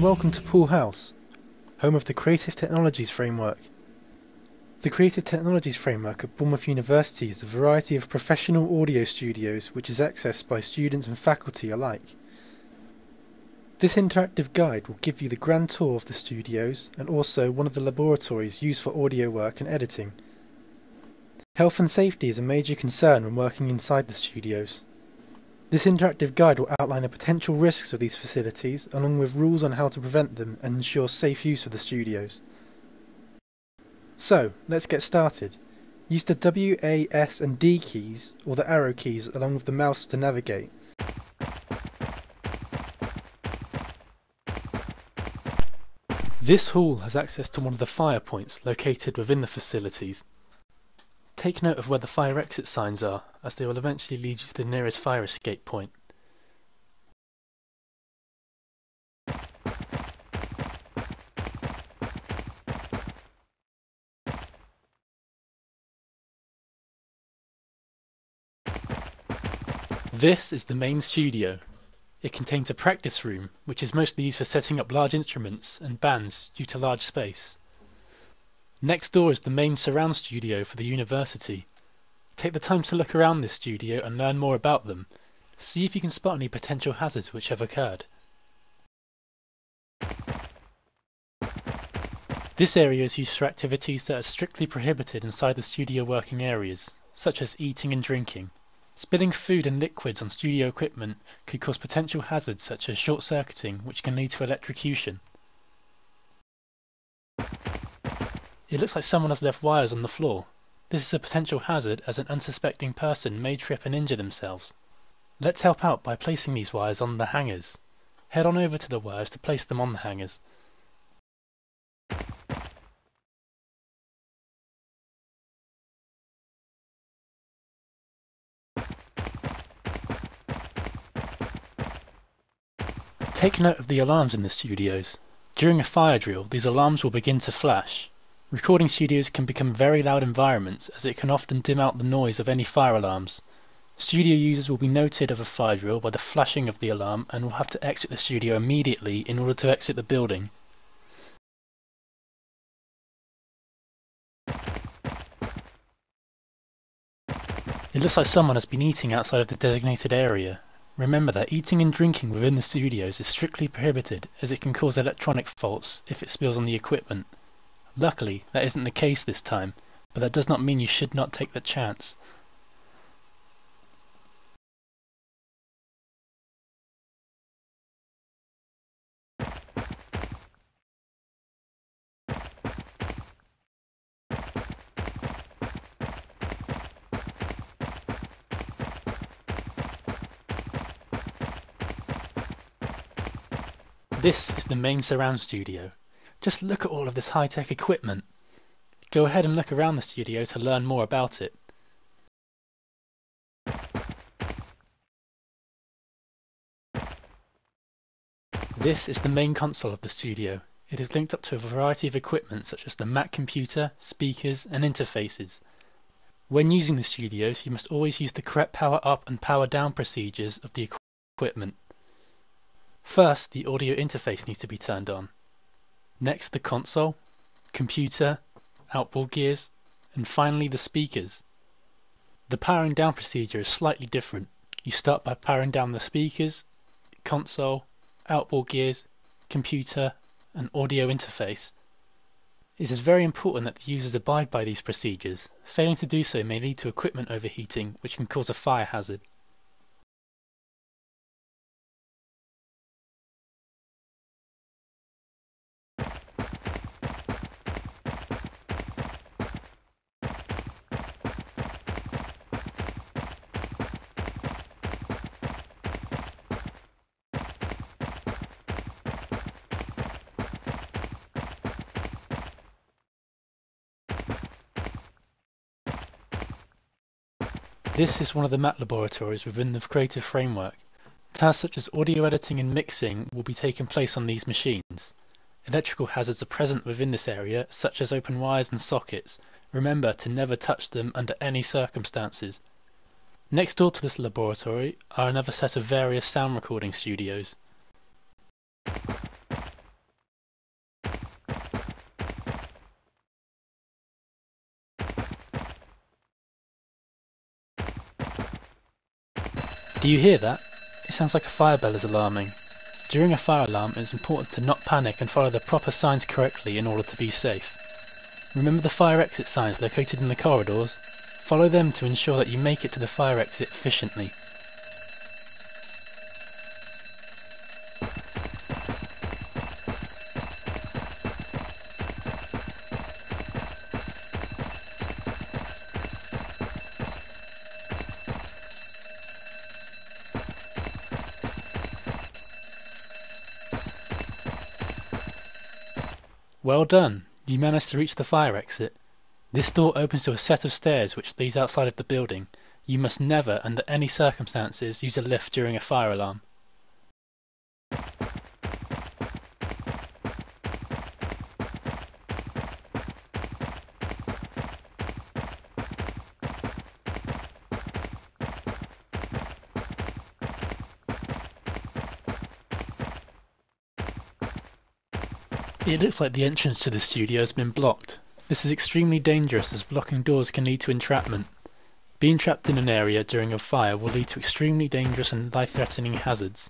and welcome to Pool House, home of the Creative Technologies Framework. The Creative Technologies Framework at Bournemouth University is a variety of professional audio studios which is accessed by students and faculty alike. This interactive guide will give you the grand tour of the studios and also one of the laboratories used for audio work and editing. Health and safety is a major concern when working inside the studios. This interactive guide will outline the potential risks of these facilities along with rules on how to prevent them and ensure safe use of the studios. So, let's get started. Use the W, A, S and D keys or the arrow keys along with the mouse to navigate. This hall has access to one of the fire points located within the facilities. Take note of where the fire exit signs are, as they will eventually lead you to the nearest fire escape point. This is the main studio. It contains a practice room, which is mostly used for setting up large instruments and bands due to large space. Next door is the main surround studio for the university. Take the time to look around this studio and learn more about them. See if you can spot any potential hazards which have occurred. This area is used for activities that are strictly prohibited inside the studio working areas, such as eating and drinking. Spilling food and liquids on studio equipment could cause potential hazards such as short-circuiting, which can lead to electrocution. It looks like someone has left wires on the floor. This is a potential hazard as an unsuspecting person may trip and injure themselves. Let's help out by placing these wires on the hangers. Head on over to the wires to place them on the hangers. Take note of the alarms in the studios. During a fire drill, these alarms will begin to flash. Recording studios can become very loud environments as it can often dim out the noise of any fire alarms. Studio users will be noted of a fire drill by the flashing of the alarm and will have to exit the studio immediately in order to exit the building. It looks like someone has been eating outside of the designated area. Remember that eating and drinking within the studios is strictly prohibited as it can cause electronic faults if it spills on the equipment. Luckily, that isn't the case this time, but that does not mean you should not take the chance. This is the main surround studio. Just look at all of this high-tech equipment. Go ahead and look around the studio to learn more about it. This is the main console of the studio. It is linked up to a variety of equipment such as the Mac computer, speakers and interfaces. When using the studios, you must always use the correct power up and power down procedures of the equipment. First, the audio interface needs to be turned on. Next, the console, computer, outboard gears, and finally the speakers. The powering down procedure is slightly different. You start by powering down the speakers, console, outboard gears, computer, and audio interface. It is very important that the users abide by these procedures. Failing to do so may lead to equipment overheating, which can cause a fire hazard. This is one of the map laboratories within the Creative Framework. Tasks such as audio editing and mixing will be taking place on these machines. Electrical hazards are present within this area, such as open wires and sockets. Remember to never touch them under any circumstances. Next door to this laboratory are another set of various sound recording studios. Do you hear that? It sounds like a fire bell is alarming. During a fire alarm, it is important to not panic and follow the proper signs correctly in order to be safe. Remember the fire exit signs located in the corridors? Follow them to ensure that you make it to the fire exit efficiently. Well done! You managed to reach the fire exit. This door opens to a set of stairs which leads outside of the building. You must never, under any circumstances, use a lift during a fire alarm. It looks like the entrance to the studio has been blocked. This is extremely dangerous as blocking doors can lead to entrapment. Being trapped in an area during a fire will lead to extremely dangerous and life-threatening hazards.